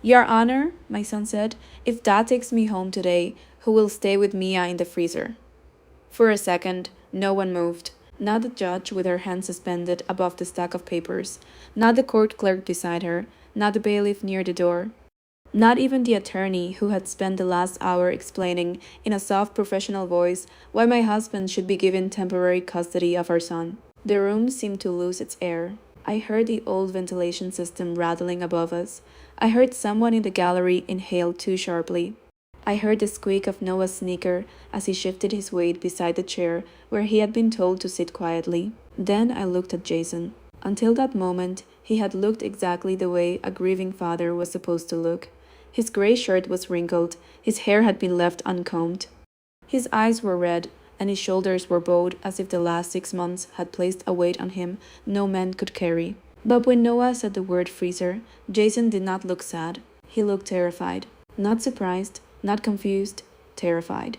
Your Honor, my son said, if Dad takes me home today, who will stay with Mia in the freezer? For a second, no one moved. Not the judge with her hand suspended above the stack of papers, not the court clerk beside her, not the bailiff near the door, not even the attorney who had spent the last hour explaining, in a soft professional voice, why my husband should be given temporary custody of our son. The room seemed to lose its air. I heard the old ventilation system rattling above us. I heard someone in the gallery inhale too sharply. I heard the squeak of Noah's sneaker as he shifted his weight beside the chair where he had been told to sit quietly. Then I looked at Jason. Until that moment, he had looked exactly the way a grieving father was supposed to look. His gray shirt was wrinkled, his hair had been left uncombed. His eyes were red, and his shoulders were bowed as if the last 6 months had placed a weight on him no man could carry. But when Noah said the word freezer, Jason did not look sad. He looked terrified. Not surprised, not confused, terrified.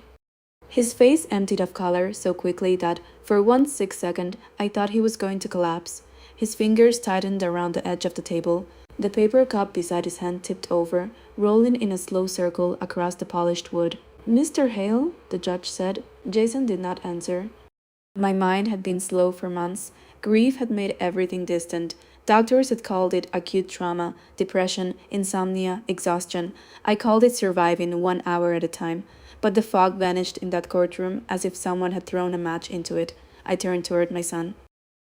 His face emptied of color so quickly that, for 1 6 seconds, I thought he was going to collapse. His fingers tightened around the edge of the table. The paper cup beside his hand tipped over, rolling in a slow circle across the polished wood. Mr. Hale, the judge said. Jason did not answer. My mind had been slow for months. Grief had made everything distant. Doctors had called it acute trauma, depression, insomnia, exhaustion. I called it surviving 1 hour at a time. But the fog vanished in that courtroom as if someone had thrown a match into it. I turned toward my son.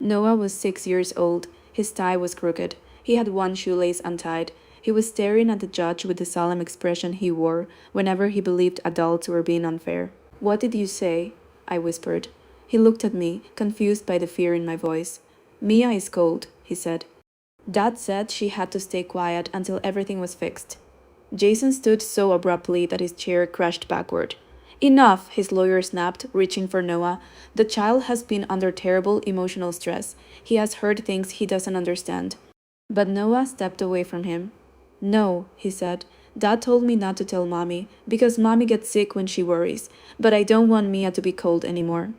Noah was 6 years old. His tie was crooked. He had one shoelace untied. He was staring at the judge with the solemn expression he wore whenever he believed adults were being unfair. What did you say? I whispered. He looked at me, confused by the fear in my voice. Mia is cold, he said. Dad said she had to stay quiet until everything was fixed. Jason stood so abruptly that his chair crashed backward. Enough, his lawyer snapped, reaching for Noah. The child has been under terrible emotional stress. He has heard things he doesn't understand. But Noah stepped away from him. No, he said. Dad told me not to tell Mommy, because Mommy gets sick when she worries, but I don't want Mia to be cold anymore.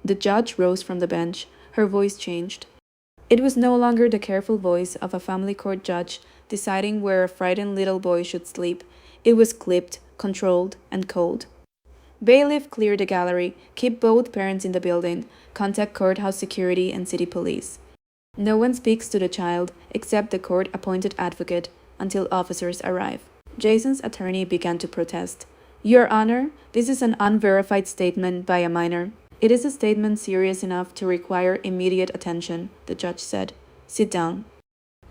The judge rose from the bench. Her voice changed. It was no longer the careful voice of a family court judge deciding where a frightened little boy should sleep. It was clipped, controlled, and cold. Bailiff, clear the gallery. Keep both parents in the building. Contact courthouse security and city police. No one speaks to the child except the court-appointed advocate until officers arrive. Jason's attorney began to protest. Your Honor, this is an unverified statement by a minor. It is a statement serious enough to require immediate attention, the judge said. Sit down.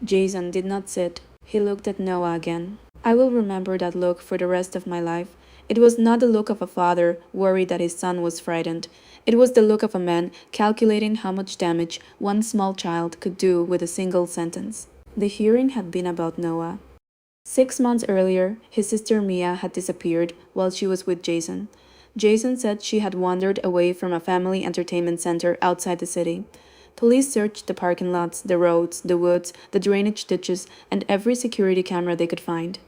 Jason did not sit. He looked at Noah again. I will remember that look for the rest of my life. It was not the look of a father worried that his son was frightened. It was the look of a man calculating how much damage one small child could do with a single sentence. The hearing had been about Noah. 6 months earlier, his sister Mia had disappeared while she was with Jason. Jason said she had wandered away from a family entertainment center outside the city. Police searched the parking lots, the roads, the woods, the drainage ditches, and every security camera they could find.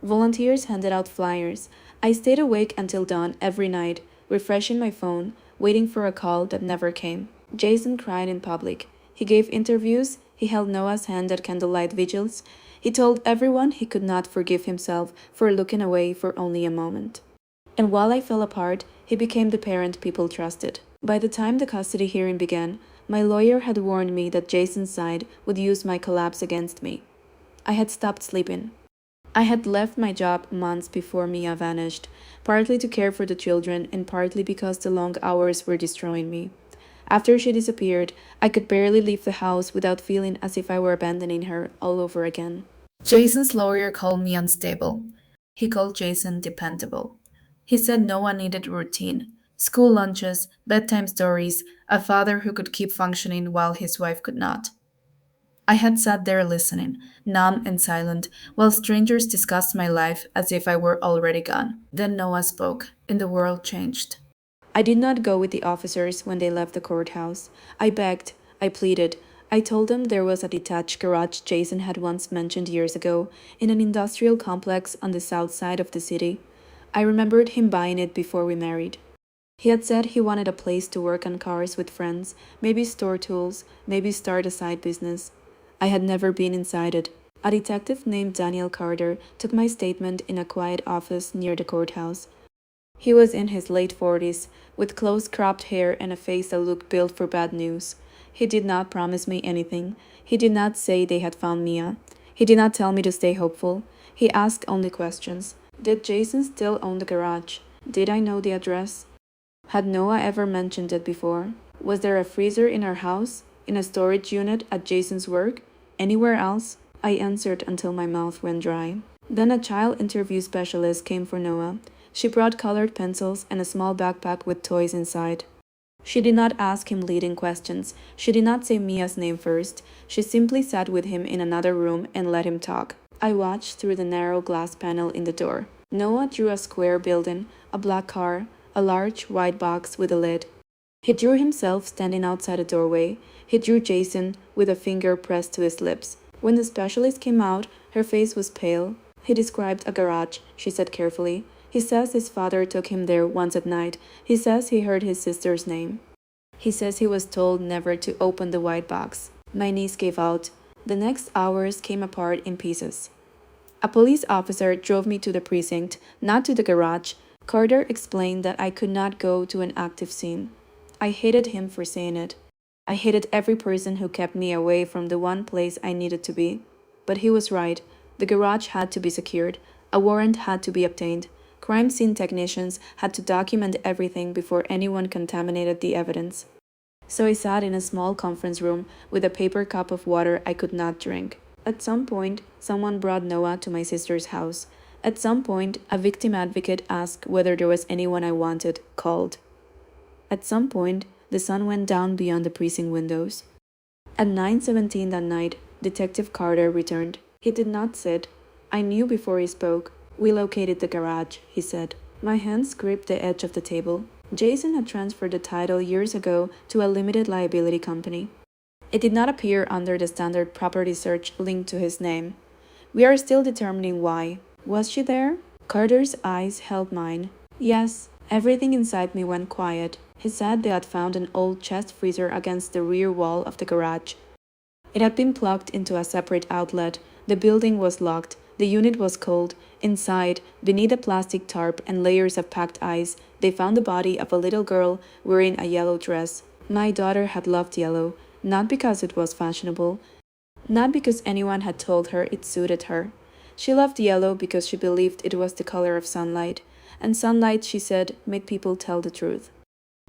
Volunteers handed out flyers. I stayed awake until dawn every night, refreshing my phone, waiting for a call that never came. Jason cried in public. He gave interviews. He held Noah's hand at candlelight vigils. He told everyone he could not forgive himself for looking away for only a moment. And while I fell apart, he became the parent people trusted. By the time the custody hearing began, my lawyer had warned me that Jason's side would use my collapse against me. I had stopped sleeping. I had left my job months before Mia vanished, partly to care for the children and partly because the long hours were destroying me. After she disappeared, I could barely leave the house without feeling as if I were abandoning her all over again. Jason's lawyer called me unstable. He called Jason dependable. He said no one needed routine. School lunches, bedtime stories, a father who could keep functioning while his wife could not. I had sat there listening, numb and silent, while strangers discussed my life as if I were already gone. Then Noah spoke, and the world changed. I did not go with the officers when they left the courthouse. I begged, I pleaded. I told them there was a detached garage Jason had once mentioned years ago in an industrial complex on the south side of the city. I remembered him buying it before we married. He had said he wanted a place to work on cars with friends, maybe store tools, maybe start a side business. I had never been inside it. A detective named Daniel Carter took my statement in a quiet office near the courthouse. He was in his late 40s, with close cropped hair and a face that looked built for bad news. He did not promise me anything. He did not say they had found Mia. He did not tell me to stay hopeful. He asked only questions. Did Jason still own the garage? Did I know the address? Had Noah ever mentioned it before? Was there a freezer in our house? In a storage unit at Jason's work? Anywhere else? I answered until my mouth went dry. Then a child interview specialist came for Noah. She brought colored pencils and a small backpack with toys inside. She did not ask him leading questions. She did not say Mia's name first. She simply sat with him in another room and let him talk. I watched through the narrow glass panel in the door. Noah drew a square building, a black car, a large white box with a lid. He drew himself standing outside a doorway. He drew Jason with a finger pressed to his lips. When the specialist came out, her face was pale. He described a garage, she said carefully. He says his father took him there once at night. He says he heard his sister's name. He says he was told never to open the white box. My knees gave out. The next hours came apart in pieces. A police officer drove me to the precinct, not to the garage. Carter explained that I could not go to an active scene. I hated him for saying it. I hated every person who kept me away from the one place I needed to be. But he was right. The garage had to be secured. A warrant had to be obtained. Crime scene technicians had to document everything before anyone contaminated the evidence. So I sat in a small conference room with a paper cup of water I could not drink. At some point, someone brought Noah to my sister's house. At some point, a victim advocate asked whether there was anyone I wanted, called. At some point, the sun went down beyond the precinct windows. At 9:17 that night, Detective Carter returned. He did not sit. I knew before he spoke. We located the garage, he said. My hands gripped the edge of the table. Jason had transferred the title years ago to a limited liability company. It did not appear under the standard property search linked to his name. We are still determining why. Was she there? Carter's eyes held mine. Yes. Everything inside me went quiet. He said they had found an old chest freezer against the rear wall of the garage. It had been plugged into a separate outlet. The building was locked. The unit was cold. Inside, beneath a plastic tarp and layers of packed ice, they found the body of a little girl wearing a yellow dress. My daughter had loved yellow, not because it was fashionable, not because anyone had told her it suited her. She loved yellow because she believed it was the color of sunlight, and sunlight, she said, made people tell the truth.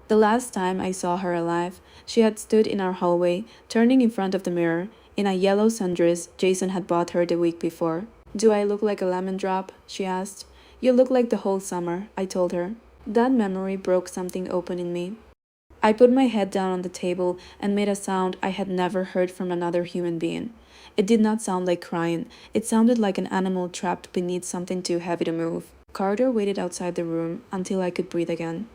The last time I saw her alive, she had stood in our hallway, turning in front of the mirror, in a yellow sundress Jason had bought her the week before. Do I look like a lemon drop? She asked. You look like the whole summer, I told her. That memory broke something open in me. I put my head down on the table and made a sound I had never heard from another human being. It did not sound like crying. It sounded like an animal trapped beneath something too heavy to move. Carter waited outside the room until I could breathe again.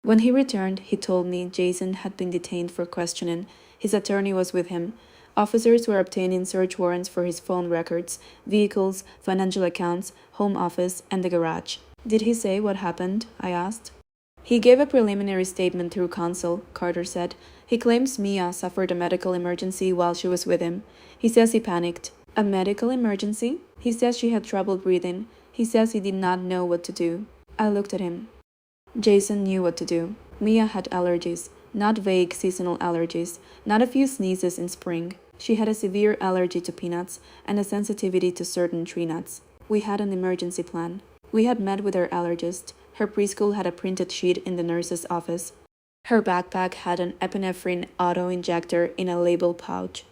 When he returned, he told me Jason had been detained for questioning. His attorney was with him. Officers were obtaining search warrants for his phone records, vehicles, financial accounts, home office, and the garage. Did he say what happened? I asked. He gave a preliminary statement through counsel, Carter said. He claims Mia suffered a medical emergency while she was with him. He says he panicked. A medical emergency? He says she had trouble breathing. He says he did not know what to do. I looked at him. Jason knew what to do. Mia had allergies, not vague seasonal allergies, not a few sneezes in spring. She had a severe allergy to peanuts and a sensitivity to certain tree nuts. We had an emergency plan. We had met with her allergist. Her preschool had a printed sheet in the nurse's office. Her backpack had an epinephrine auto-injector in a label pouch.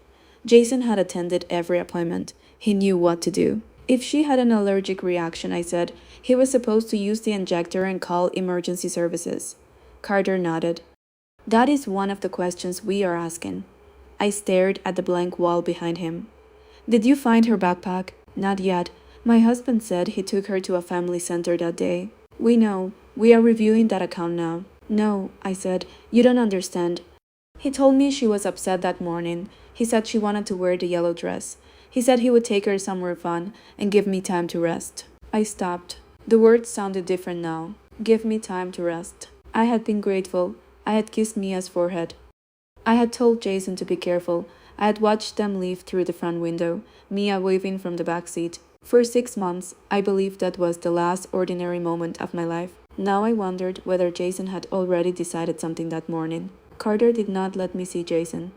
Jason had attended every appointment. He knew what to do. If she had an allergic reaction, I said, he was supposed to use the injector and call emergency services. Carter nodded. That is one of the questions we are asking. I stared at the blank wall behind him. Did you find her backpack? Not yet. My husband said he took her to a family center that day. We know. We are reviewing that account now. No, I said. You don't understand. He told me she was upset that morning. He said she wanted to wear the yellow dress. He said he would take her somewhere fun and give me time to rest. I stopped. The words sounded different now. Give me time to rest. I had been grateful. I had kissed Mia's forehead. I had told Jason to be careful. I had watched them leave through the front window, Mia waving from the back seat. For 6 months, I believed that was the last ordinary moment of my life. Now I wondered whether Jason had already decided something that morning. Carter did not let me see Jason.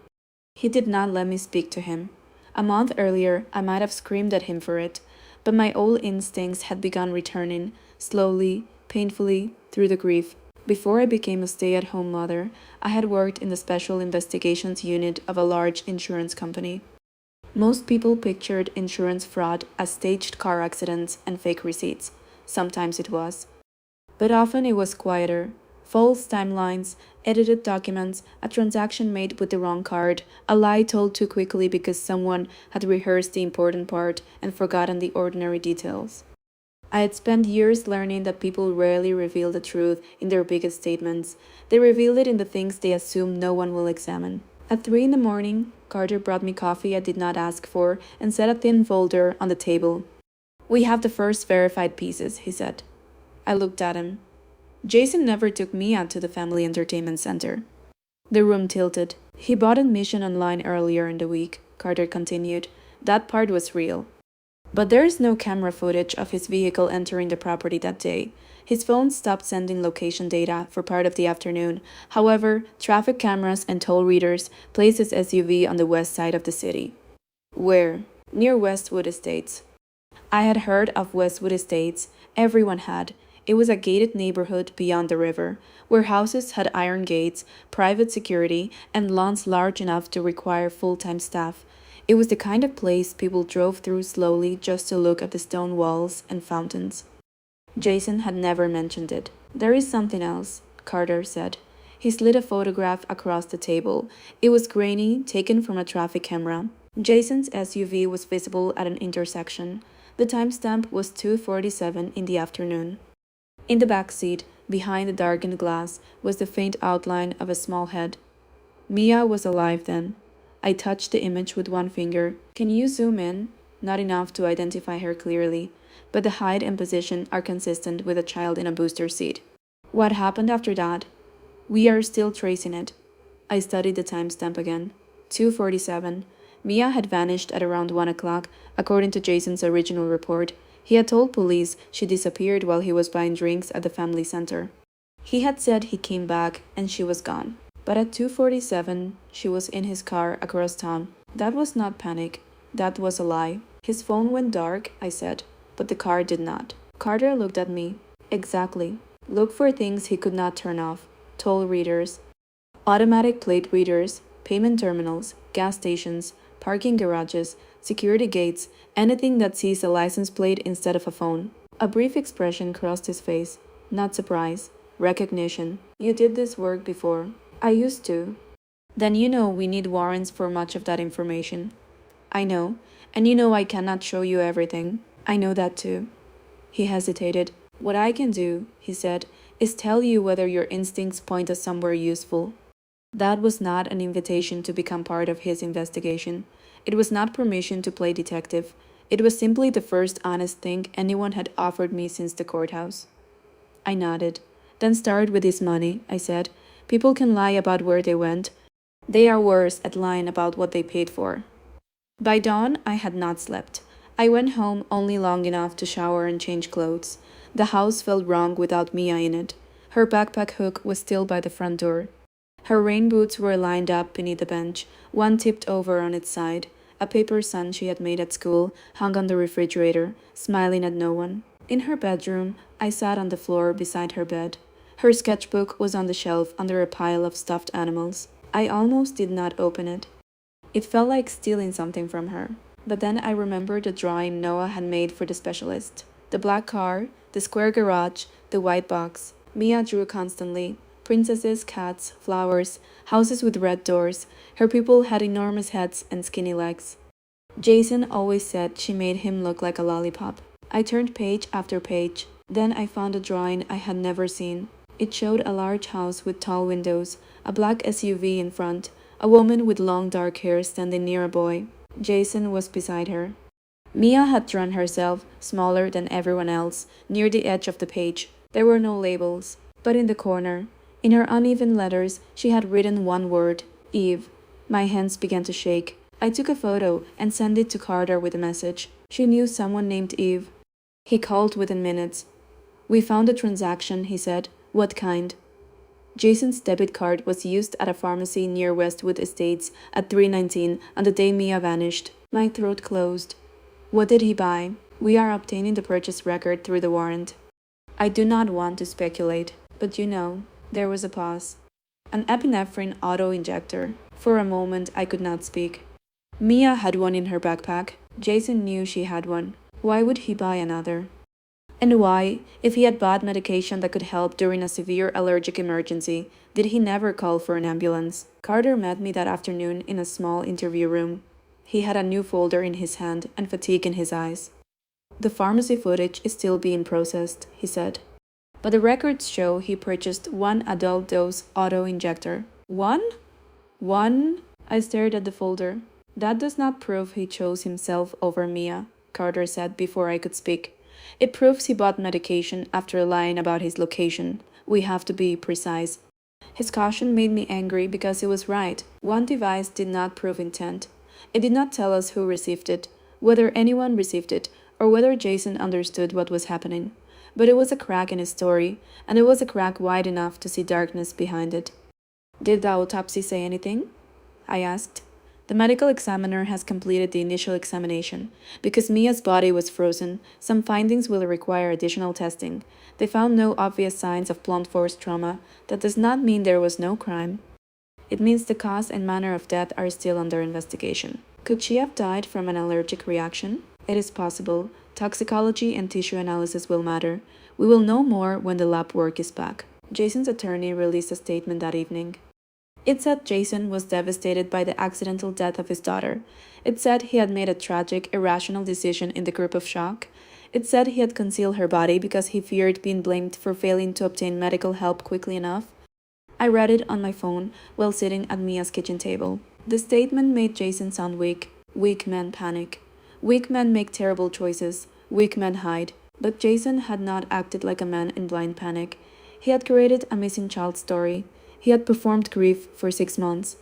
He did not let me speak to him. A month earlier, I might have screamed at him for it, but my old instincts had begun returning, slowly, painfully, through the grief. Before I became a stay-at-home mother, I had worked in the special investigations unit of a large insurance company. Most people pictured insurance fraud as staged car accidents and fake receipts. Sometimes it was. But often it was quieter. False timelines, edited documents, a transaction made with the wrong card, a lie told too quickly because someone had rehearsed the important part and forgotten the ordinary details. I had spent years learning that people rarely reveal the truth in their biggest statements. They reveal it in the things they assume no one will examine. At 3 in the morning, Carter brought me coffee I did not ask for and set a thin folder on the table. "We have the first verified pieces," he said. I looked at him. Jason never took me out to the family entertainment center. The room tilted. "He bought admission online earlier in the week," Carter continued. "That part was real. But there is no camera footage of his vehicle entering the property that day. His phone stopped sending location data for part of the afternoon. However, traffic cameras and toll readers placed his SUV on the west side of the city." "Where?" "Near Westwood Estates." I had heard of Westwood Estates. Everyone had. It was a gated neighborhood beyond the river, where houses had iron gates, private security, and lawns large enough to require full-time staff. It was the kind of place people drove through slowly just to look at the stone walls and fountains. Jason had never mentioned it. "There is something else," Carter said. He slid a photograph across the table. It was grainy, taken from a traffic camera. Jason's SUV was visible at an intersection. The timestamp was 2:47 in the afternoon. In the back seat, behind the darkened glass, was the faint outline of a small head. Mia was alive then. I touched the image with one finger. "Can you zoom in?" Not enough to identify her clearly, but the height and position are consistent with a child in a booster seat. "What happened after that?" "We are still tracing it." I studied the timestamp again. 2:47. Mia had vanished at around 1 o'clock, according to Jason's original report. He had told police she disappeared while he was buying drinks at the family center. He had said he came back and she was gone. But at 2:47, she was in his car across town. That was not panic. That was a lie. "His phone went dark," I said, "but the car did not." Carter looked at me. "Exactly. Look for things he could not turn off. Toll readers, automatic plate readers, payment terminals, gas stations, parking garages, security gates, anything that sees a license plate instead of a phone." A brief expression crossed his face. Not surprise. Recognition. "You did this work before." "I used to." "Then you know we need warrants for much of that information." "I know. And you know I cannot show you everything." "I know that too." He hesitated. "What I can do," he said, "is tell you whether your instincts point us somewhere useful." That was not an invitation to become part of his investigation. It was not permission to play detective. It was simply the first honest thing anyone had offered me since the courthouse. I nodded. "Then start with his money," I said. "People can lie about where they went. They are worse at lying about what they paid for." By dawn, I had not slept. I went home only long enough to shower and change clothes. The house felt wrong without Mia in it. Her backpack hook was still by the front door. Her rain boots were lined up beneath the bench, one tipped over on its side. A paper sun she had made at school hung on the refrigerator, smiling at no one. In her bedroom, I sat on the floor beside her bed. Her sketchbook was on the shelf under a pile of stuffed animals. I almost did not open it. It felt like stealing something from her. But then I remembered the drawing Noah had made for the specialist. The black car, the square garage, the white box. Mia drew constantly. Princesses, cats, flowers, houses with red doors. Her people had enormous heads and skinny legs. Jason always said she made him look like a lollipop. I turned page after page. Then I found a drawing I had never seen. It showed a large house with tall windows, a black SUV in front, a woman with long dark hair standing near a boy. Jason was beside her. Mia had drawn herself, smaller than everyone else, near the edge of the page. There were no labels, but in the corner, in her uneven letters, she had written one word, Eve. My hands began to shake. I took a photo and sent it to Carter with a message. She knew someone named Eve. He called within minutes. We found a transaction, he said. What kind? Jason's debit card was used at a pharmacy near Westwood Estates at 3:19 on the day Mia vanished. My throat closed. What did he buy? We are obtaining the purchase record through the warrant. I do not want to speculate, but you know, there was a pause. An epinephrine auto-injector. For a moment, I could not speak. Mia had one in her backpack. Jason knew she had one. Why would he buy another? And why, if he had bought medication that could help during a severe allergic emergency, did he never call for an ambulance? Carter met me that afternoon in a small interview room. He had a new folder in his hand and fatigue in his eyes. The pharmacy footage is still being processed, he said. But the records show he purchased one adult dose auto-injector. One? One? I stared at the folder. That does not prove he chose himself over Mia, Carter said before I could speak. It proves he bought medication after lying about his location. We have to be precise. His caution made me angry because he was right. One device did not prove intent. It did not tell us who received it, whether anyone received it, or whether Jason understood what was happening. But it was a crack in his story, and it was a crack wide enough to see darkness behind it. Did the autopsy say anything? I asked. The medical examiner has completed the initial examination. Because Mia's body was frozen, some findings will require additional testing. They found no obvious signs of blunt force trauma. That does not mean there was no crime. It means the cause and manner of death are still under investigation. Could she have died from an allergic reaction? It is possible. Toxicology and tissue analysis will matter. We will know more when the lab work is back. Jason's attorney released a statement that evening. It said Jason was devastated by the accidental death of his daughter. It said he had made a tragic, irrational decision in the grip of shock. It said he had concealed her body because he feared being blamed for failing to obtain medical help quickly enough. I read it on my phone while sitting at Mia's kitchen table. The statement made Jason sound weak. Weak men panic. Weak men make terrible choices. Weak men hide. But Jason had not acted like a man in blind panic. He had created a missing child story. He had performed grief for 6 months.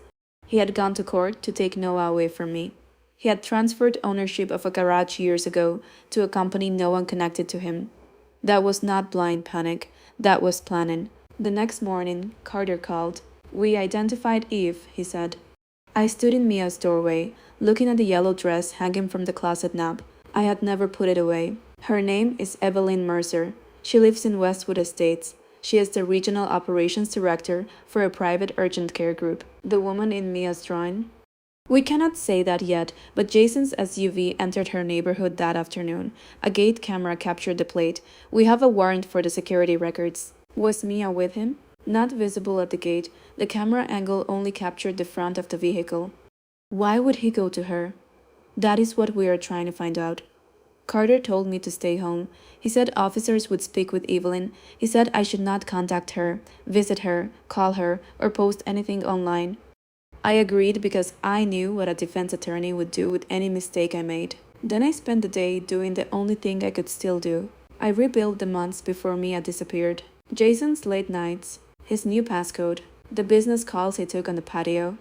He had gone to court to take Noah away from me. He had transferred ownership of a garage years ago to a company no one connected to him. That was not blind panic. That was planning. The next morning, Carter called. We identified Eve, he said. I stood in Mia's doorway, looking at the yellow dress hanging from the closet knob. I had never put it away. Her name is Evelyn Mercer. She lives in Westwood Estates. She is the regional operations director for a private urgent care group. The woman in Mia's drawing? We cannot say that yet, but Jason's SUV entered her neighborhood that afternoon. A gate camera captured the plate. We have a warrant for the security records. Was Mia with him? Not visible at the gate. The camera angle only captured the front of the vehicle. Why would he go to her? That is what we are trying to find out. Carter told me to stay home. He said officers would speak with Evelyn. He said I should not contact her, visit her, call her, or post anything online. I agreed because I knew what a defense attorney would do with any mistake I made. Then I spent the day doing the only thing I could still do. I rebuilt the months before Mia disappeared. Jason's late nights, his new passcode, the business calls he took on the patio,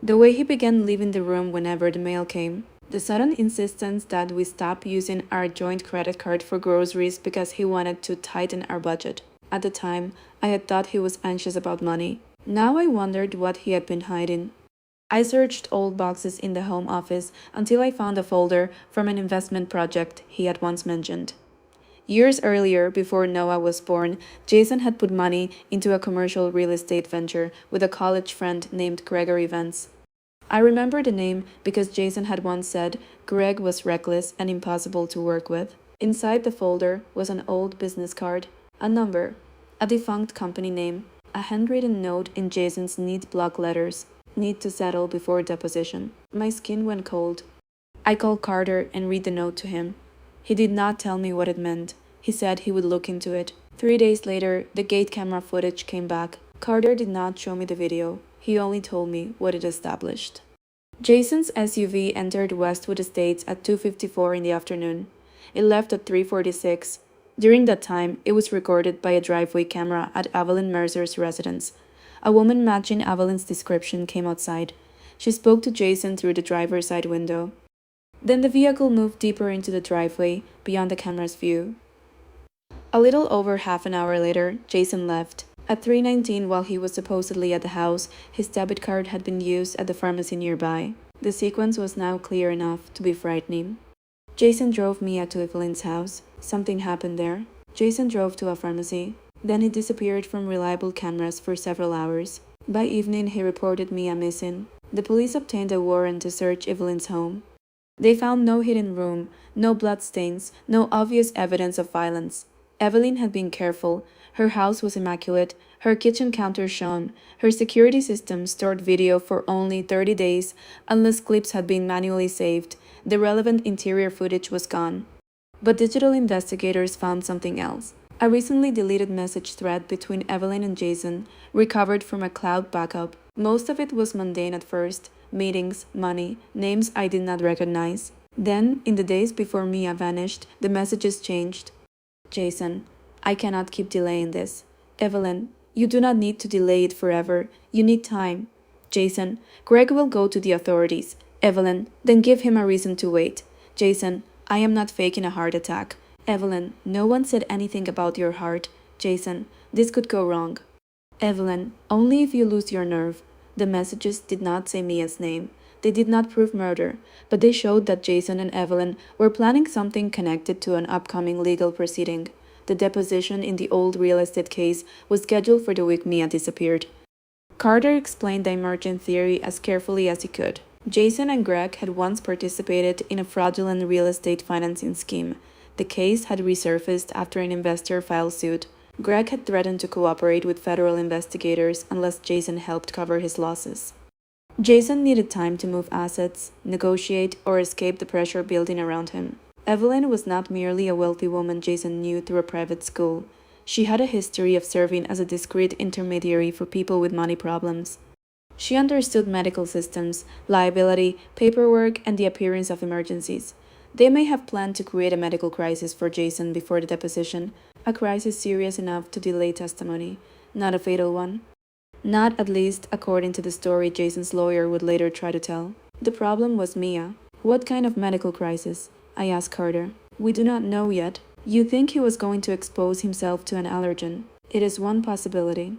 the way he began leaving the room whenever the mail came. The sudden insistence that we stop using our joint credit card for groceries because he wanted to tighten our budget. At the time, I had thought he was anxious about money. Now I wondered what he had been hiding. I searched old boxes in the home office until I found a folder from an investment project he had once mentioned. Years earlier, before Noah was born, Jason had put money into a commercial real estate venture with a college friend named Gregory Vance. I remember the name because Jason had once said Greg was reckless and impossible to work with. Inside the folder was an old business card, a number, a defunct company name, a handwritten note in Jason's neat block letters, need to settle before deposition. My skin went cold. I called Carter and read the note to him. He did not tell me what it meant. He said he would look into it. 3 days later, the gate camera footage came back. Carter did not show me the video. He only told me what it established. Jason's SUV entered Westwood Estates at 2:54 in the afternoon. It left at 3:46. During that time, it was recorded by a driveway camera at Evelyn Mercer's residence. A woman matching Evelyn's description came outside. She spoke to Jason through the driver's side window. Then the vehicle moved deeper into the driveway, beyond the camera's view. A little over half an hour later, Jason left. At 3:19, while he was supposedly at the house, his debit card had been used at the pharmacy nearby. The sequence was now clear enough to be frightening. Jason drove Mia to Evelyn's house. Something happened there. Jason drove to a pharmacy. Then he disappeared from reliable cameras for several hours. By evening, he reported Mia missing. The police obtained a warrant to search Evelyn's home. They found no hidden room, no bloodstains, no obvious evidence of violence. Evelyn had been careful. Her house was immaculate. Her kitchen counter shone. Her security system stored video for only 30 days, unless clips had been manually saved. The relevant interior footage was gone. But digital investigators found something else. A recently deleted message thread between Evelyn and Jason, recovered from a cloud backup. Most of it was mundane at first: meetings, money, names I did not recognize. Then, in the days before Mia vanished, the messages changed. Jason, I cannot keep delaying this. Evelyn, you do not need to delay it forever. You need time. Jason, Greg will go to the authorities. Evelyn, then give him a reason to wait. Jason, I am not faking a heart attack. Evelyn, no one said anything about your heart. Jason, this could go wrong. Evelyn, only if you lose your nerve. The messages did not say Mia's name. They did not prove murder, but they showed that Jason and Evelyn were planning something connected to an upcoming legal proceeding. The deposition in the old real estate case was scheduled for the week Mia disappeared. Carter explained the emergent theory as carefully as he could. Jason and Greg had once participated in a fraudulent real estate financing scheme. The case had resurfaced after an investor filed suit. Greg had threatened to cooperate with federal investigators unless Jason helped cover his losses. Jason needed time to move assets, negotiate, or escape the pressure building around him. Evelyn was not merely a wealthy woman Jason knew through a private school. She had a history of serving as a discreet intermediary for people with money problems. She understood medical systems, liability, paperwork, and the appearance of emergencies. They may have planned to create a medical crisis for Jason before the deposition, a crisis serious enough to delay testimony, not a fatal one. Not, at least, according to the story Jason's lawyer would later try to tell. The problem was Mia. What kind of medical crisis? I asked Carter. We do not know yet. You think he was going to expose himself to an allergen? It is one possibility.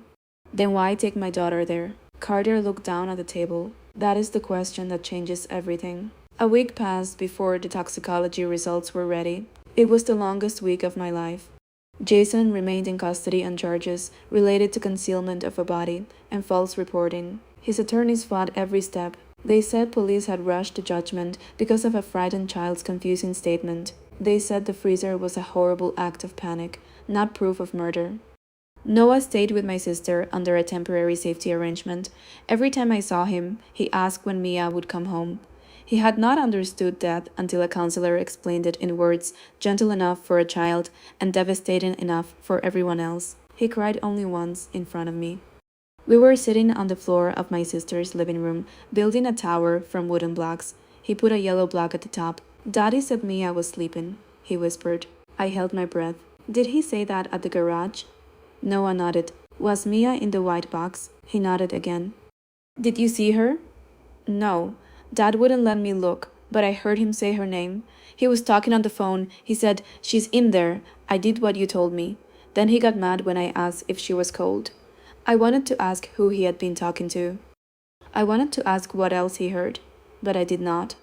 Then why take my daughter there? Carter looked down at the table. That is the question that changes everything. A week passed before the toxicology results were ready. It was the longest week of my life. Jason remained in custody on charges related to concealment of a body and false reporting. His attorneys fought every step. They said police had rushed to judgment because of a frightened child's confusing statement. They said the freezer was a horrible act of panic, not proof of murder. Noah stayed with my sister under a temporary safety arrangement. Every time I saw him, he asked when Mia would come home. He had not understood that until a counselor explained it in words gentle enough for a child and devastating enough for everyone else. He cried only once in front of me. We were sitting on the floor of my sister's living room, building a tower from wooden blocks. He put a yellow block at the top. Daddy said Mia was sleeping, he whispered. I held my breath. Did he say that at the garage? Noah nodded. Was Mia in the white box? He nodded again. Did you see her? No. Dad wouldn't let me look, but I heard him say her name. He was talking on the phone. He said, she's in there. I did what you told me. Then he got mad when I asked if she was cold. I wanted to ask who he had been talking to. I wanted to ask what else he heard, but I did not.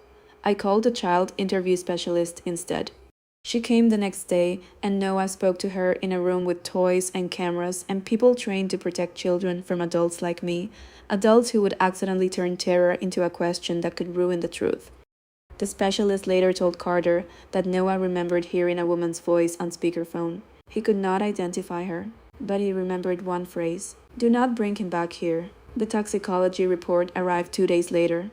I called the child interview specialist instead. She came the next day, and Noah spoke to her in a room with toys and cameras and people trained to protect children from adults like me, adults who would accidentally turn terror into a question that could ruin the truth. The specialist later told Carter that Noah remembered hearing a woman's voice on speakerphone. He could not identify her, but he remembered one phrase: "Do not bring him back here." The toxicology report arrived 2 days later.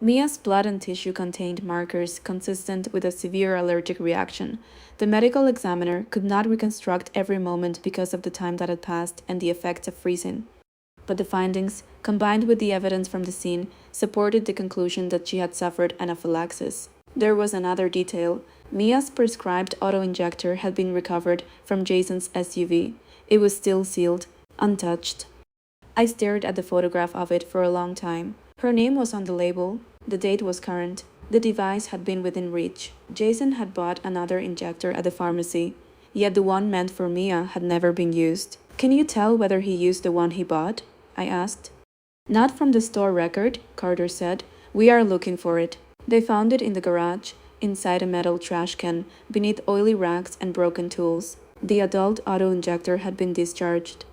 Mia's blood and tissue contained markers consistent with a severe allergic reaction. The medical examiner could not reconstruct every moment because of the time that had passed and the effects of freezing. But the findings, combined with the evidence from the scene, supported the conclusion that she had suffered anaphylaxis. There was another detail. Mia's prescribed auto-injector had been recovered from Jason's SUV. It was still sealed, untouched. I stared at the photograph of it for a long time. Her name was on the label, the date was current, the device had been within reach. Jason had bought another injector at the pharmacy, yet the one meant for Mia had never been used. Can you tell whether he used the one he bought? I asked. Not from the store record, Carter said. We are looking for it. They found it in the garage, inside a metal trash can, beneath oily rags and broken tools. The adult auto-injector had been discharged.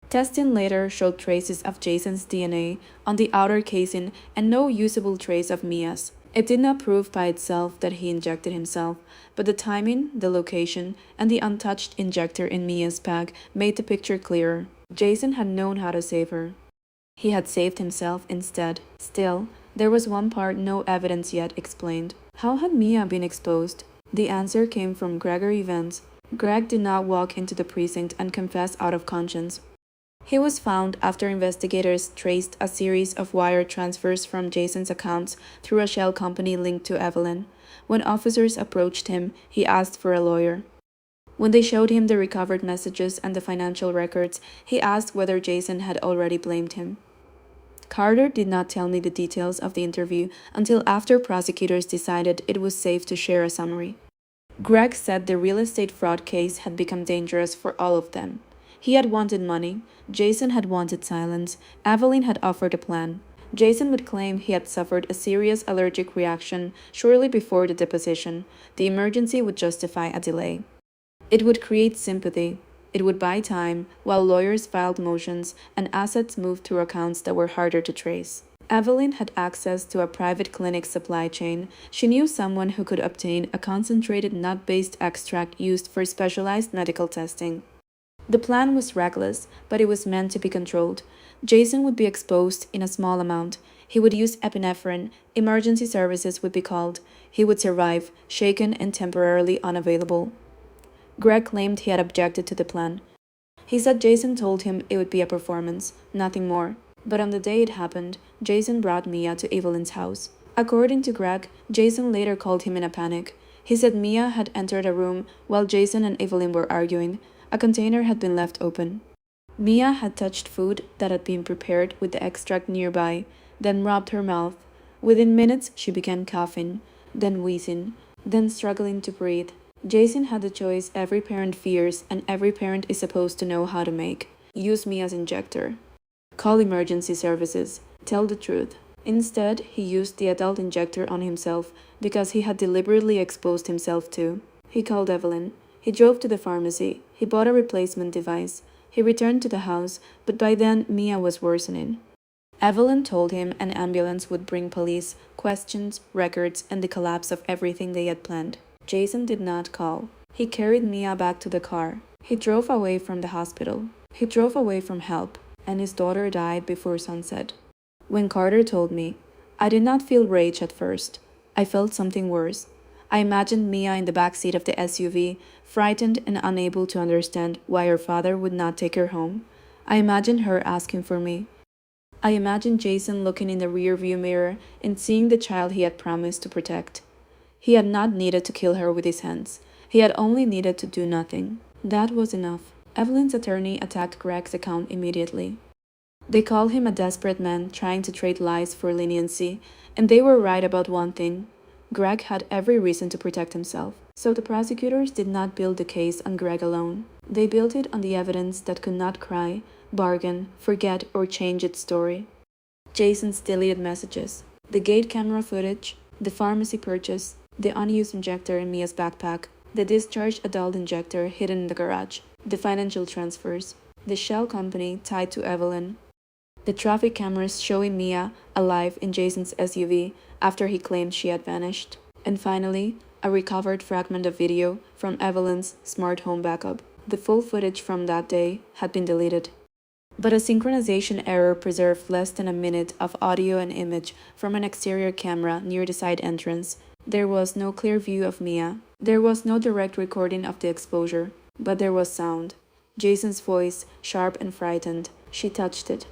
Testing later showed traces of Jason's DNA on the outer casing and no usable trace of Mia's. It did not prove by itself that he injected himself, but the timing, the location, and the untouched injector in Mia's bag made the picture clearer. Jason had known how to save her. He had saved himself instead. Still, there was one part no evidence yet explained. How had Mia been exposed? The answer came from Gregory Vance. Greg did not walk into the precinct and confess out of conscience. He was found after investigators traced a series of wire transfers from Jason's accounts through a shell company linked to Evelyn. When officers approached him, he asked for a lawyer. When they showed him the recovered messages and the financial records, he asked whether Jason had already blamed him. Carter did not tell me the details of the interview until after prosecutors decided it was safe to share a summary. Greg said the real estate fraud case had become dangerous for all of them. He had wanted money, Jason had wanted silence, Evelyn had offered a plan. Jason would claim he had suffered a serious allergic reaction shortly before the deposition. The emergency would justify a delay. It would create sympathy. It would buy time while lawyers filed motions and assets moved through accounts that were harder to trace. Evelyn had access to a private clinic supply chain. She knew someone who could obtain a concentrated nut-based extract used for specialized medical testing. The plan was reckless, but it was meant to be controlled. Jason would be exposed in a small amount. He would use epinephrine. Emergency services would be called. He would survive, shaken and temporarily unavailable. Greg claimed he had objected to the plan. He said Jason told him it would be a performance, nothing more. But on the day it happened, Jason brought Mia to Evelyn's house. According to Greg, Jason later called him in a panic. He said Mia had entered a room while Jason and Evelyn were arguing. A container had been left open. Mia had touched food that had been prepared with the extract nearby, then rubbed her mouth. Within minutes, she began coughing, then wheezing, then struggling to breathe. Jason had the choice every parent fears and every parent is supposed to know how to make. Use Mia's injector. Call emergency services. Tell the truth. Instead, he used the adult injector on himself because he had deliberately exposed himself to. He called Evelyn. He drove to the pharmacy. He bought a replacement device. He returned to the house, but by then Mia was worsening. Evelyn told him an ambulance would bring police, questions, records, and the collapse of everything they had planned. Jason did not call. He carried Mia back to the car. He drove away from the hospital. He drove away from help, and his daughter died before sunset. When Carter told me, I did not feel rage at first. I felt something worse. I imagined Mia in the back seat of the SUV, frightened and unable to understand why her father would not take her home. I imagined her asking for me. I imagined Jason looking in the rearview mirror and seeing the child he had promised to protect. He had not needed to kill her with his hands. He had only needed to do nothing. That was enough. Evelyn's attorney attacked Greg's account immediately. They called him a desperate man trying to trade lies for leniency, and they were right about one thing. Greg had every reason to protect himself. So the prosecutors did not build the case on Greg alone. They built it on the evidence that could not cry, bargain, forget, or change its story. Jason's deleted messages, the gate camera footage, the pharmacy purchase, the unused injector in Mia's backpack, the discharged adult injector hidden in the garage, the financial transfers, the shell company tied to Evelyn, the traffic cameras showing Mia alive in Jason's SUV after he claimed she had vanished, and finally, a recovered fragment of video from Evelyn's smart home backup. The full footage from that day had been deleted. But a synchronization error preserved less than a minute of audio and image from an exterior camera near the side entrance. There was no clear view of Mia. There was no direct recording of the exposure, but there was sound. Jason's voice, sharp and frightened. She touched it.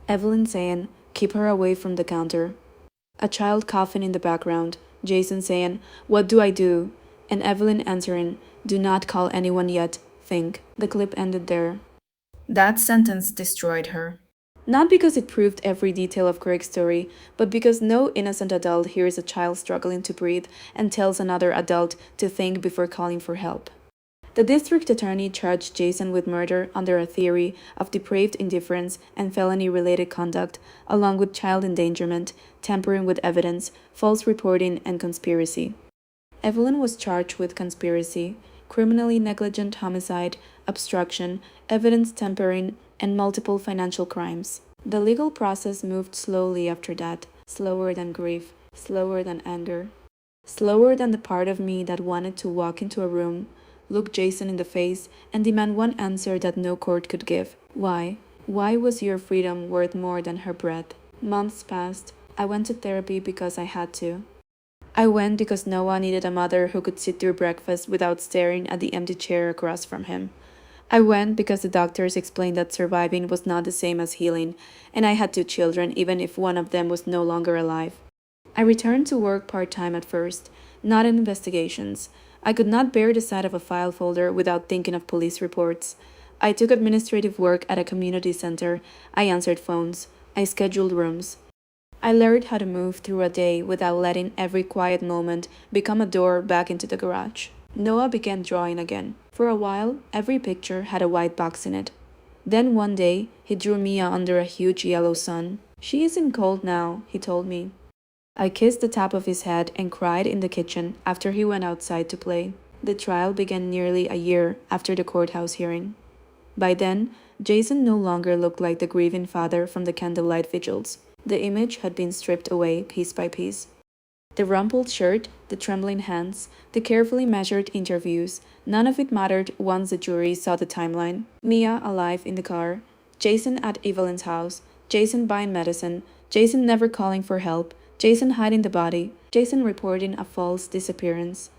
Evelyn saying, "Keep her away from the counter." A child coughing in the background. Jason saying, "What do I do?" And Evelyn answering, "Do not call anyone yet. Think." The clip ended there. That sentence destroyed her. Not because it proved every detail of Craig's story, but because no innocent adult hears a child struggling to breathe and tells another adult to think before calling for help. The district attorney charged Jason with murder under a theory of depraved indifference and felony-related conduct, along with child endangerment, tampering with evidence, false reporting, and conspiracy. Evelyn was charged with conspiracy, criminally negligent homicide, obstruction, evidence tampering, and multiple financial crimes. The legal process moved slowly after that, slower than grief, slower than anger, slower than the part of me that wanted to walk into a room, look Jason in the face, and demand one answer that no court could give. Why? Why was your freedom worth more than her breath? Months passed. I went to therapy because I had to. I went because Noah needed a mother who could sit through breakfast without staring at the empty chair across from him. I went because the doctors explained that surviving was not the same as healing, and I had 2 children even if one of them was no longer alive. I returned to work part-time at first, not in investigations. I could not bear the sight of a file folder without thinking of police reports. I took administrative work at a community center. I answered phones. I scheduled rooms. I learned how to move through a day without letting every quiet moment become a door back into the garage. Noah began drawing again. For a while, every picture had a white box in it. Then one day, he drew Mia under a huge yellow sun. "She isn't cold now," he told me. I kissed the top of his head and cried in the kitchen after he went outside to play. The trial began nearly a year after the courthouse hearing. By then, Jason no longer looked like the grieving father from the candlelight vigils. The image had been stripped away piece by piece. The rumpled shirt, the trembling hands, the carefully measured interviews, none of it mattered once the jury saw the timeline. Mia alive in the car, Jason at Evelyn's house, Jason buying medicine, Jason never calling for help, Jason hiding the body, Jason reporting a false disappearance,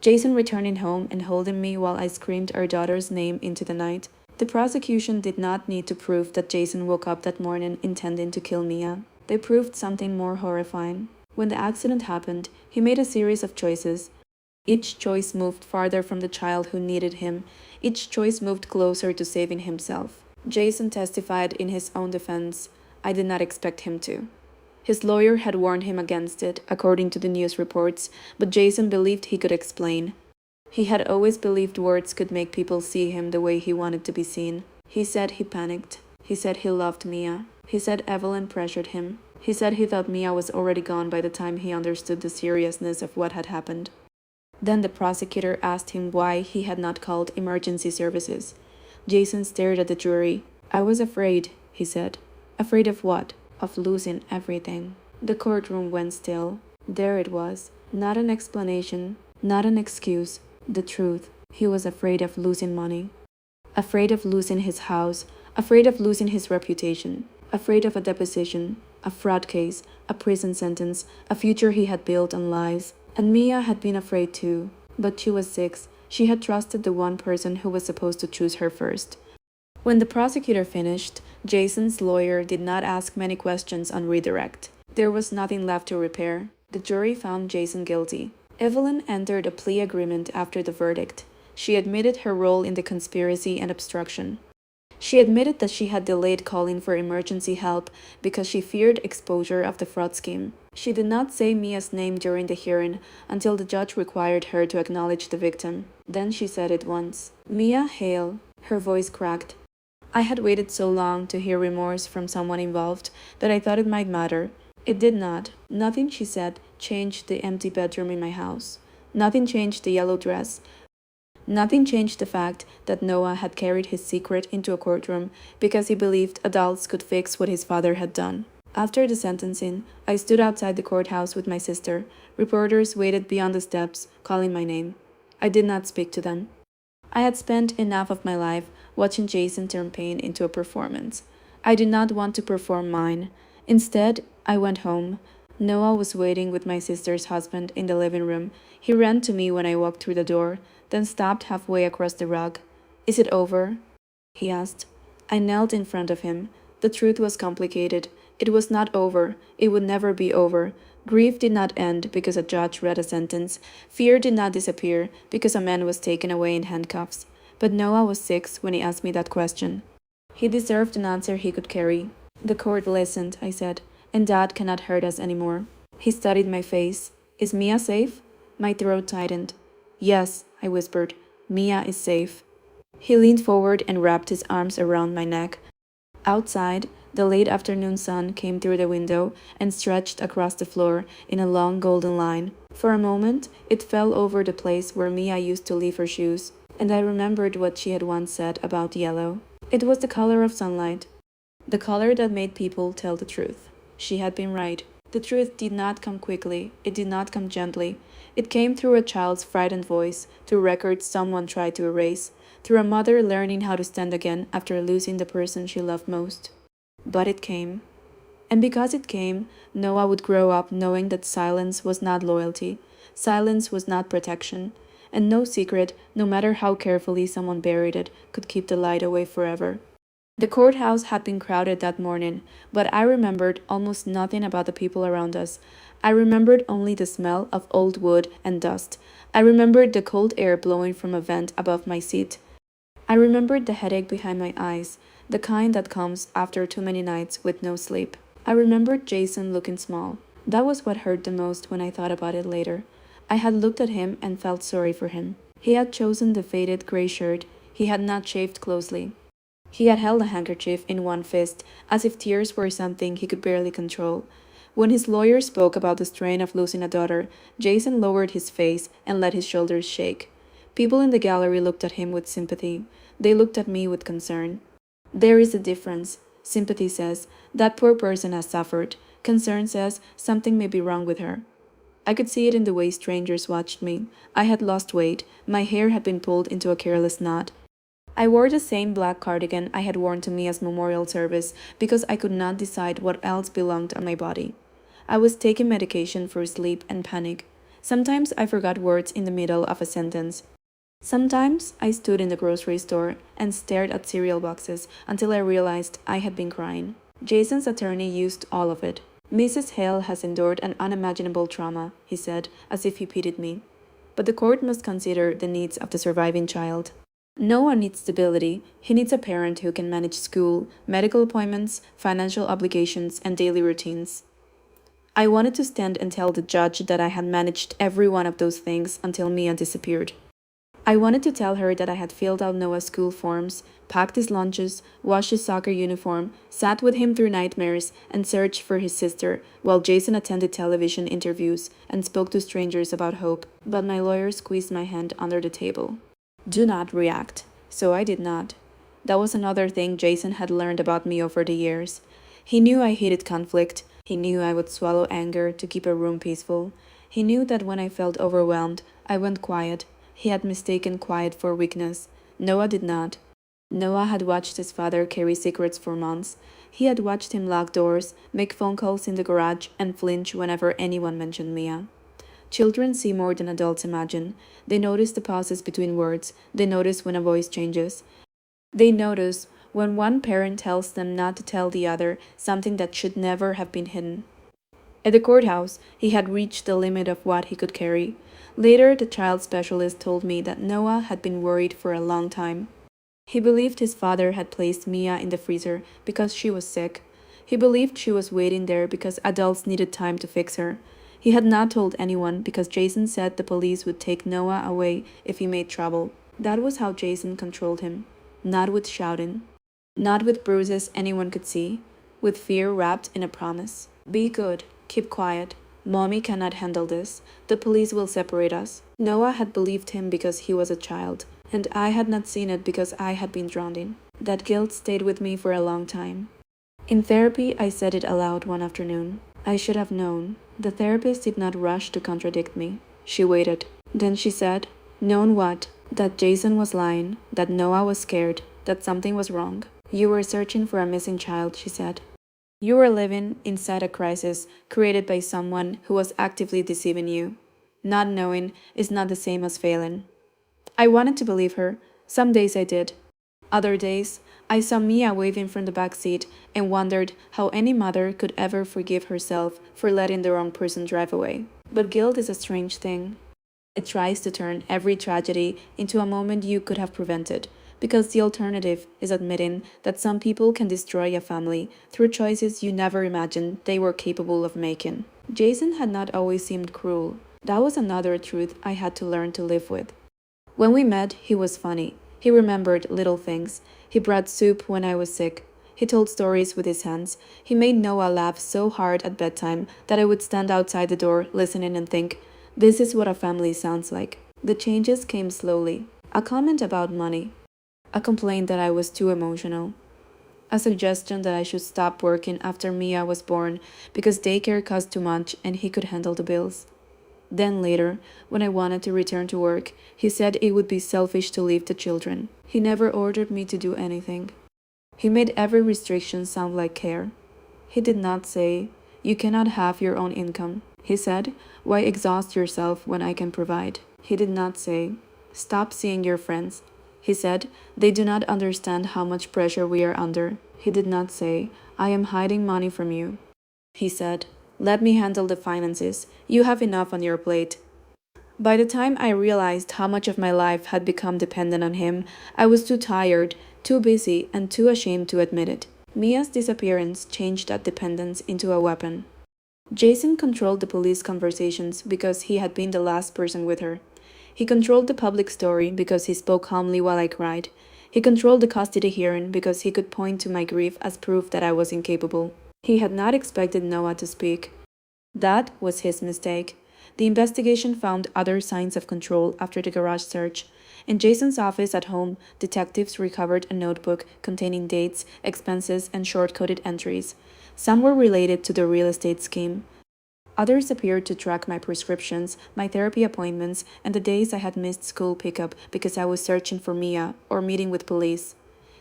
Jason returning home and holding me while I screamed our daughter's name into the night. The prosecution did not need to prove that Jason woke up that morning intending to kill Mia. They proved something more horrifying. When the accident happened, he made a series of choices. Each choice moved farther from the child who needed him. Each choice moved closer to saving himself. Jason testified in his own defense. I did not expect him to. His lawyer had warned him against it, according to the news reports, but Jason believed he could explain. He had always believed words could make people see him the way he wanted to be seen. He said he panicked. He said he loved Mia. He said Evelyn pressured him. He said he thought Mia was already gone by the time he understood the seriousness of what had happened. Then the prosecutor asked him why he had not called emergency services. Jason stared at the jury. "I was afraid," he said. "Afraid of what?" "Of losing everything." The courtroom went still. There it was. Not an explanation, not an excuse. The truth. He was afraid of losing money. Afraid of losing his house. Afraid of losing his reputation. Afraid of a deposition, a fraud case, a prison sentence, a future he had built on lies. And Mia had been afraid too. But she was 6. She had trusted the one person who was supposed to choose her first. When the prosecutor finished, Jason's lawyer did not ask many questions on redirect. There was nothing left to repair. The jury found Jason guilty. Evelyn entered a plea agreement after the verdict. She admitted her role in the conspiracy and obstruction. She admitted that she had delayed calling for emergency help because she feared exposure of the fraud scheme. She did not say Mia's name during the hearing until the judge required her to acknowledge the victim. Then she said it once. "Mia Hale." Her voice cracked. I had waited so long to hear remorse from someone involved that I thought it might matter. It did not. Nothing she said changed the empty bedroom in my house. Nothing changed the yellow dress. Nothing changed the fact that Noah had carried his secret into a courtroom because he believed adults could fix what his father had done. After the sentencing, I stood outside the courthouse with my sister. Reporters waited beyond the steps, calling my name. I did not speak to them. I had spent enough of my life watching Jason turn pain into a performance. I did not want to perform mine. Instead, I went home. Noah was waiting with my sister's husband in the living room. He ran to me when I walked through the door, then stopped halfway across the rug. "Is it over?" he asked. I knelt in front of him. The truth was complicated. It was not over. It would never be over. Grief did not end because a judge read a sentence. Fear did not disappear because a man was taken away in handcuffs. But Noah was 6 when he asked me that question. He deserved an answer he could carry. The court listened, I said, and Dad cannot hurt us anymore. He studied my face. Is Mia safe? My throat tightened. Yes, I whispered. Mia is safe. He leaned forward and wrapped his arms around my neck. Outside, the late afternoon sun came through the window and stretched across the floor in a long golden line. For a moment, it fell over the place where Mia used to leave her shoes, and I remembered what she had once said about yellow. It was the color of sunlight, the color that made people tell the truth. She had been right. The truth did not come quickly, it did not come gently. It came through a child's frightened voice, through records someone tried to erase, through a mother learning how to stand again after losing the person she loved most. But it came. And because it came, Noah would grow up knowing that silence was not loyalty, silence was not protection, and no secret, no matter how carefully someone buried it, could keep the light away forever. The courthouse had been crowded that morning, but I remembered almost nothing about the people around us. I remembered only the smell of old wood and dust. I remembered the cold air blowing from a vent above my seat. I remembered the headache behind my eyes, the kind that comes after too many nights with no sleep. I remembered Jason looking small. That was what hurt the most when I thought about it later. I had looked at him and felt sorry for him. He had chosen the faded gray shirt. He had not shaved closely. He had held a handkerchief in one fist, as if tears were something he could barely control. When his lawyer spoke about the strain of losing a daughter, Jason lowered his face and let his shoulders shake. People in the gallery looked at him with sympathy. They looked at me with concern. There is a difference. Sympathy says, that poor person has suffered. Concern says, something may be wrong with her. I could see it in the way strangers watched me. I had lost weight. My hair had been pulled into a careless knot. I wore the same black cardigan I had worn to Mia's memorial service because I could not decide what else belonged on my body. I was taking medication for sleep and panic. Sometimes I forgot words in the middle of a sentence. Sometimes I stood in the grocery store and stared at cereal boxes until I realized I had been crying. Jason's attorney used all of it. Mrs. Hale has endured an unimaginable trauma, he said, as if he pitied me. But the court must consider the needs of the surviving child. Noah needs stability. He needs a parent who can manage school, medical appointments, financial obligations, and daily routines. I wanted to stand and tell the judge that I had managed every one of those things until Mia disappeared. I wanted to tell her that I had filled out Noah's school forms, packed his lunches, washed his soccer uniform, sat with him through nightmares, and searched for his sister, while Jason attended television interviews and spoke to strangers about hope, but my lawyer squeezed my hand under the table. Do not react. So I did not. That was another thing Jason had learned about me over the years. He knew I hated conflict. He knew I would swallow anger to keep a room peaceful. He knew that when I felt overwhelmed, I went quiet. He had mistaken quiet for weakness. Noah did not. Noah had watched his father carry secrets for months. He had watched him lock doors, make phone calls in the garage, and flinch whenever anyone mentioned Mia. Children see more than adults imagine. They notice the pauses between words. They notice when a voice changes. They notice when one parent tells them not to tell the other something that should never have been hidden. At the courthouse, he had reached the limit of what he could carry. Later, the child specialist told me that Noah had been worried for a long time. He believed his father had placed Mia in the freezer because she was sick. He believed she was waiting there because adults needed time to fix her. He had not told anyone because Jason said the police would take Noah away if he made trouble. That was how Jason controlled him. Not with shouting. Not with bruises anyone could see. With fear wrapped in a promise. Be good. Keep quiet. Mommy cannot handle this. The police will separate us. Noah had believed him because he was a child, and I had not seen it because I had been drowning. That guilt stayed with me for a long time. In therapy, I said it aloud one afternoon. I should have known. The therapist did not rush to contradict me. She waited. Then she said, known what? That Jason was lying, that Noah was scared, that something was wrong. You were searching for a missing child, she said. You were living inside a crisis created by someone who was actively deceiving you. Not knowing is not the same as failing. I wanted to believe her. Some days I did. Other days, I saw Mia waving from the back seat and wondered how any mother could ever forgive herself for letting the wrong person drive away. But guilt is a strange thing. It tries to turn every tragedy into a moment you could have prevented. because the alternative is admitting that some people can destroy a family through choices you never imagined they were capable of making. Jason had not always seemed cruel. That was another truth I had to learn to live with. When we met, he was funny. He remembered little things. He brought soup when I was sick. He told stories with his hands. He made Noah laugh so hard at bedtime that I would stand outside the door listening and think, this is what a family sounds like. The changes came slowly. A comment about money. A complaint that I was too emotional. A suggestion that I should stop working after Mia was born because daycare cost too much and he could handle the bills. Then later, when I wanted to return to work, he said it would be selfish to leave the children. He never ordered me to do anything. He made every restriction sound like care. He did not say, you cannot have your own income. He said, why exhaust yourself when I can provide? He did not say, stop seeing your friends. He said, they do not understand how much pressure we are under. He did not say, I am hiding money from you. He said, let me handle the finances. You have enough on your plate. By the time I realized how much of my life had become dependent on him, I was too tired, too busy, and too ashamed to admit it. Mia's disappearance changed that dependence into a weapon. Jason controlled the police conversations because he had been the last person with her. He controlled the public story because he spoke calmly while I cried. He controlled the custody hearing because he could point to my grief as proof that I was incapable. He had not expected Noah to speak. That was his mistake. The investigation found other signs of control after the garage search. In Jason's office at home, detectives recovered a notebook containing dates, expenses, and short-coded entries. Some were related to the real estate scheme. Others appeared to track my prescriptions, my therapy appointments, and the days I had missed school pickup because I was searching for Mia or meeting with police.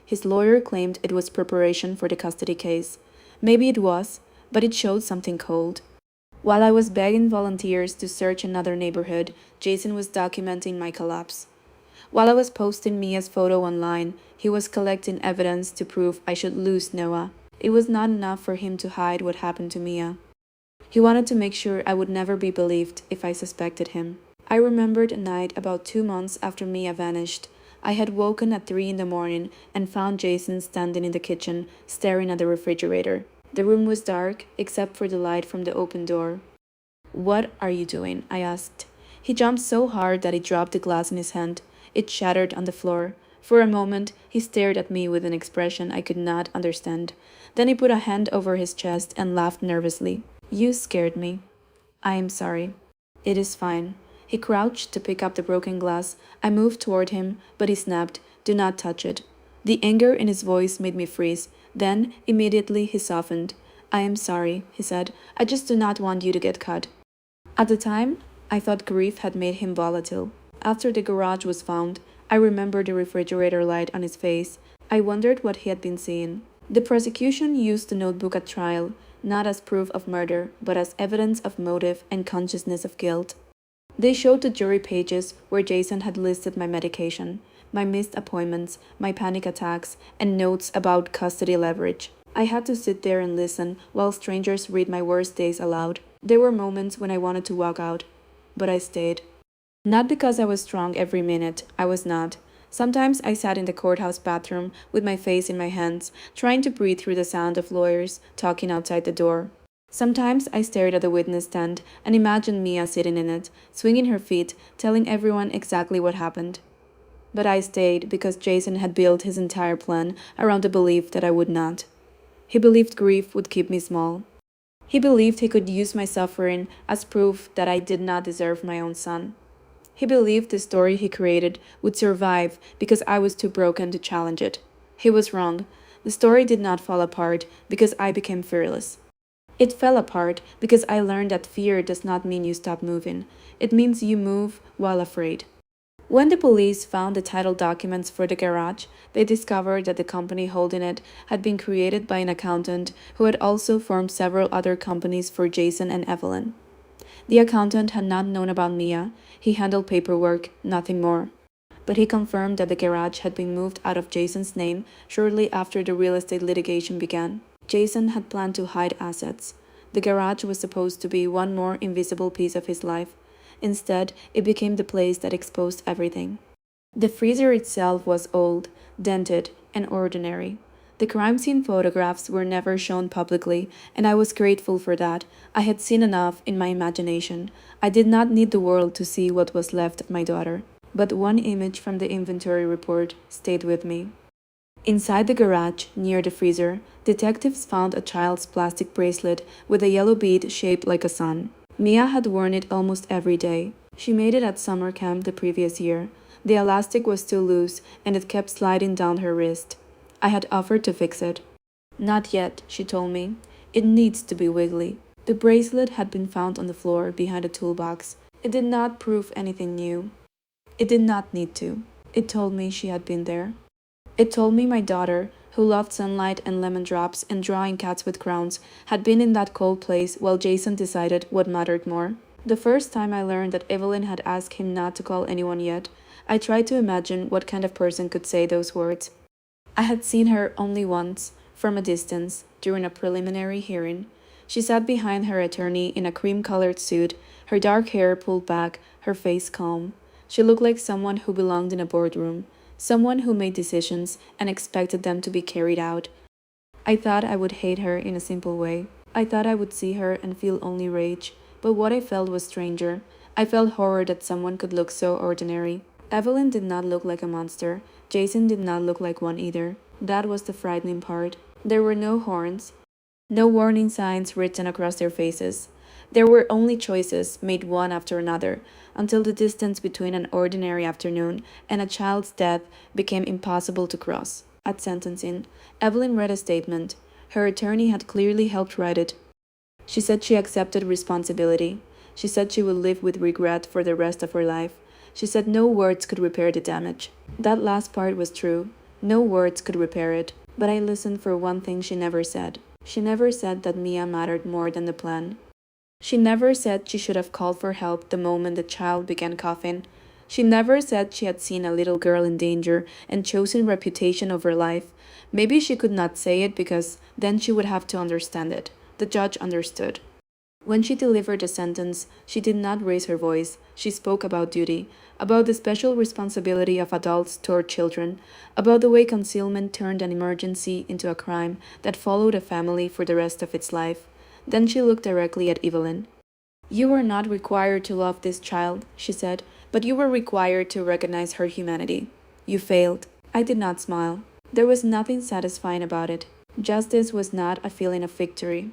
His lawyer claimed it was preparation for the custody case. Maybe it was, but it showed something cold. While I was begging volunteers to search another neighborhood, Jason was documenting my collapse. While I was posting Mia's photo online, he was collecting evidence to prove I should lose Noah. It was not enough for him to hide what happened to Mia. He wanted to make sure I would never be believed if I suspected him. I remembered a night about 2 months after Mia vanished. I had woken at 3 in the morning and found Jason standing in the kitchen, staring at the refrigerator. The room was dark, except for the light from the open door. What are you doing? I asked. He jumped so hard that he dropped the glass in his hand. It shattered on the floor. For a moment, he stared at me with an expression I could not understand. Then he put a hand over his chest and laughed nervously. You scared me. I am sorry. It is fine. He crouched to pick up the broken glass. I moved toward him, but he snapped, do not touch it. The anger in his voice made me freeze. Then, immediately, he softened. I am sorry, he said. I just do not want you to get cut. At the time, I thought grief had made him volatile. After the garage was found, I remembered the refrigerator light on his face. I wondered what he had been seeing. The prosecution used the notebook at trial, not as proof of murder, but as evidence of motive and consciousness of guilt. They showed the jury pages where Jason had listed my medication, my missed appointments, my panic attacks, and notes about custody leverage. I had to sit there and listen while strangers read my worst days aloud. There were moments when I wanted to walk out, but I stayed. Not because I was strong every minute, I was not. Sometimes I sat in the courthouse bathroom with my face in my hands, trying to breathe through the sound of lawyers talking outside the door. Sometimes I stared at the witness stand and imagined Mia sitting in it, swinging her feet, telling everyone exactly what happened. But I stayed because Jason had built his entire plan around the belief that I would not. He believed grief would keep me small. He believed he could use my suffering as proof that I did not deserve my own son. He believed the story he created would survive because I was too broken to challenge it. He was wrong. The story did not fall apart because I became fearless. It fell apart because I learned that fear does not mean you stop moving. It means you move while afraid. When the police found the title documents for the garage, they discovered that the company holding it had been created by an accountant who had also formed several other companies for Jason and Evelyn. The accountant had not known about Mia. He handled paperwork, nothing more. But he confirmed that the garage had been moved out of Jason's name shortly after the real estate litigation began. Jason had planned to hide assets. The garage was supposed to be one more invisible piece of his life. Instead, it became the place that exposed everything. The freezer itself was old. dented, and ordinary. The crime scene photographs were never shown publicly, and I was grateful for that. I had seen enough in my imagination. I did not need the world to see what was left of my daughter. But one image from the inventory report stayed with me. Inside the garage, near the freezer, detectives found a child's plastic bracelet with a yellow bead shaped like a sun. Mia had worn it almost every day. She made it at summer camp the previous year. The elastic was still loose, and it kept sliding down her wrist. I had offered to fix it. Not yet, she told me. It needs to be wiggly. The bracelet had been found on the floor behind a toolbox. It did not prove anything new. It did not need to. It told me she had been there. It told me my daughter, who loved sunlight and lemon drops and drawing cats with crowns, had been in that cold place while Jason decided what mattered more. The first time I learned that Evelyn had asked him not to call anyone yet, I tried to imagine what kind of person could say those words. I had seen her only once, from a distance, during a preliminary hearing. She sat behind her attorney in a cream-colored suit, her dark hair pulled back, her face calm. She looked like someone who belonged in a boardroom, someone who made decisions and expected them to be carried out. I thought I would hate her in a simple way. I thought I would see her and feel only rage, but what I felt was stranger. I felt horror that someone could look so ordinary. Evelyn did not look like a monster. Jason did not look like one either. That was the frightening part. There were no horns, no warning signs written across their faces. There were only choices, made one after another, until the distance between an ordinary afternoon and a child's death became impossible to cross. At sentencing, Evelyn read a statement. Her attorney had clearly helped write it. She said she accepted responsibility. She said she would live with regret for the rest of her life. She said no words could repair the damage. That last part was true. No words could repair it. But I listened for one thing she never said. She never said that Mia mattered more than the plan. She never said she should have called for help the moment the child began coughing. She never said she had seen a little girl in danger and chosen reputation over life. Maybe she could not say it because then she would have to understand it. The judge understood. When she delivered the sentence, she did not raise her voice. She spoke about duty, about the special responsibility of adults toward children, about the way concealment turned an emergency into a crime that followed a family for the rest of its life. Then she looked directly at Evelyn. You were not required to love this child, she said, but you were required to recognize her humanity. You failed. I did not smile. There was nothing satisfying about it. Justice was not a feeling of victory.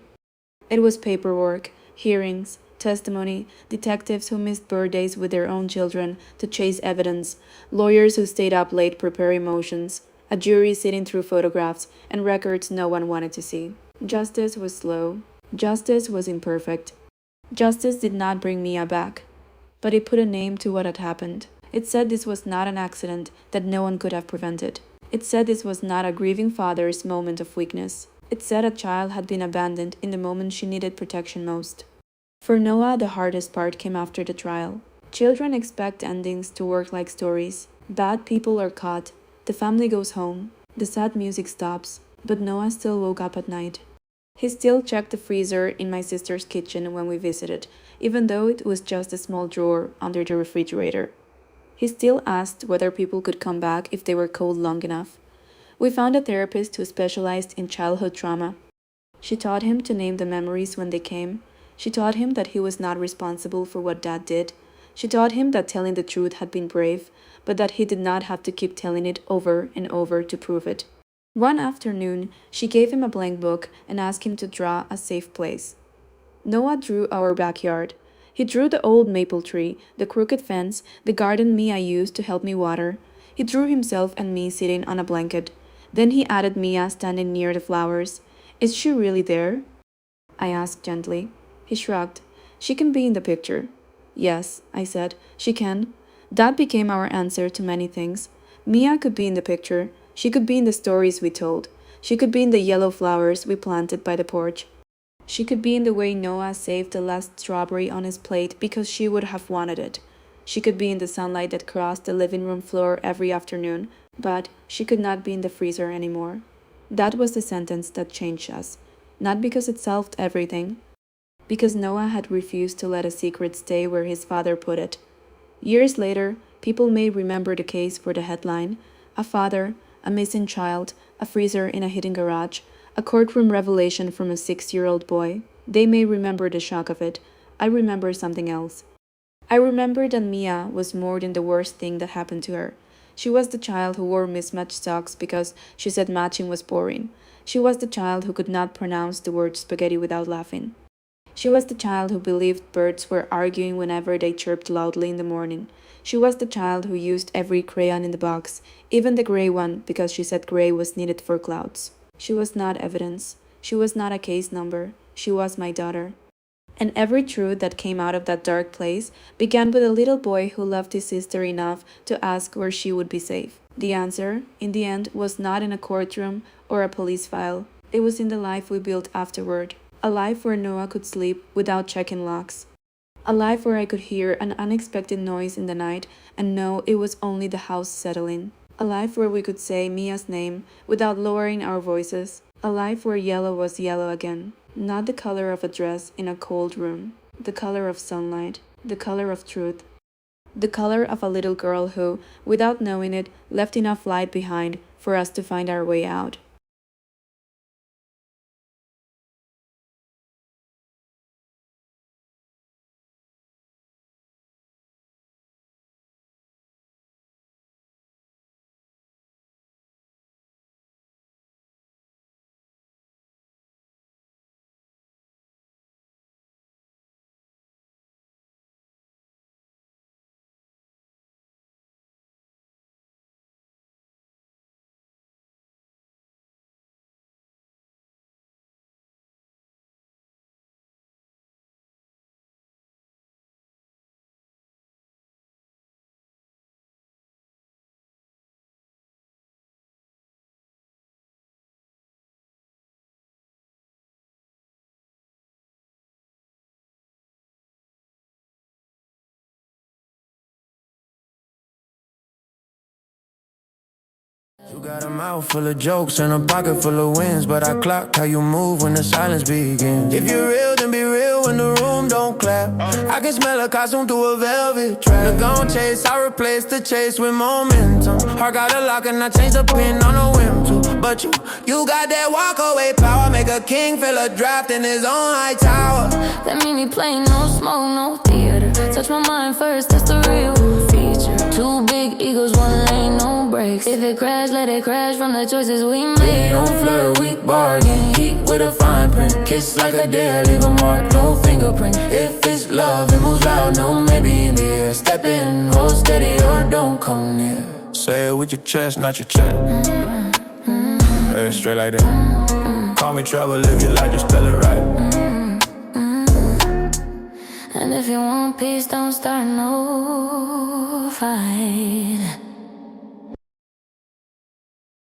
It was paperwork, hearings, testimony, detectives who missed birthdays with their own children to chase evidence, lawyers who stayed up late preparing motions, a jury sitting through photographs and records no one wanted to see. Justice was slow. Justice was imperfect. Justice did not bring Mia back, but it put a name to what had happened. It said this was not an accident that no one could have prevented. It said this was not a grieving father's moment of weakness. It said a child had been abandoned in the moment she needed protection most. For Noah, the hardest part came after the trial. Children expect endings to work like stories. Bad people are caught. The family goes home. The sad music stops. But Noah still woke up at night. He still checked the freezer in my sister's kitchen when we visited, even though it was just a small drawer under the refrigerator. He still asked whether people could come back if they were cold long enough. We found a therapist who specialized in childhood trauma. She taught him to name the memories when they came. She taught him that he was not responsible for what Dad did. She taught him that telling the truth had been brave, but that he did not have to keep telling it over and over to prove it. One afternoon, she gave him a blank book and asked him to draw a safe place. Noah drew our backyard. He drew the old maple tree, the crooked fence, the garden Mia used to help me water. He drew himself and me sitting on a blanket. Then he added Mia standing near the flowers. Is she really there? I asked gently. He shrugged. She can be in the picture. Yes, I said, she can. That became our answer to many things. Mia could be in the picture. She could be in the stories we told. She could be in the yellow flowers we planted by the porch. She could be in the way Noah saved the last strawberry on his plate because she would have wanted it. She could be in the sunlight that crossed the living room floor every afternoon, but she could not be in the freezer anymore. That was the sentence that changed us. Not because it solved everything, because Noah had refused to let a secret stay where his father put it. Years later, people may remember the case for the headline, "A father, a missing child, a freezer in a hidden garage, a courtroom revelation from a 6-year-old boy. They may remember the shock of it. I remember something else. I remember that Mia was more than the worst thing that happened to her. She was the child who wore mismatched socks because she said matching was boring. She was the child who could not pronounce the word spaghetti without laughing. She was the child who believed birds were arguing whenever they chirped loudly in the morning. She was the child who used every crayon in the box, even the gray one, because she said gray was needed for clouds. She was not evidence. She was not a case number. She was my daughter. And every truth that came out of that dark place began with a little boy who loved his sister enough to ask where she would be safe. The answer, in the end, was not in a courtroom or a police file. It was in the life we built afterward. A life where Noah could sleep without checking locks. A life where I could hear an unexpected noise in the night and know it was only the house settling. A life where we could say Mia's name without lowering our voices. A life where yellow was yellow again. Not the color of a dress in a cold room. The color of sunlight. The color of truth. The color of a little girl who, without knowing it, left enough light behind for us to find our way out. You got a mouth full of jokes and a pocket full of wins, but I clock how you move when the silence begins. If you're real, then be real when the room don't clap. I can smell a costume through a velvet trap. Look on chase, I replace the chase with momentum. Heart got a lock and I changed the pin on a whim too. But you got that walk away power. Make a king feel a draft in his own high tower. That mean me playing no smoke, no theater. Touch my mind first, that's the real feature. Two big egos, one lane, no brakes. If it crash, let it crash from the choices we made. Don't flirt, weak bargain, heat with a fine print. Kiss like a dare, leave a mark, no fingerprint. If it's love, it moves loud, no maybe in the air. Step in, hold steady or don't come near. Say it with your chest, not your chest. Hey, straight like that. Call me trouble if you like, just spell it right. And if you want peace, don't start no fight.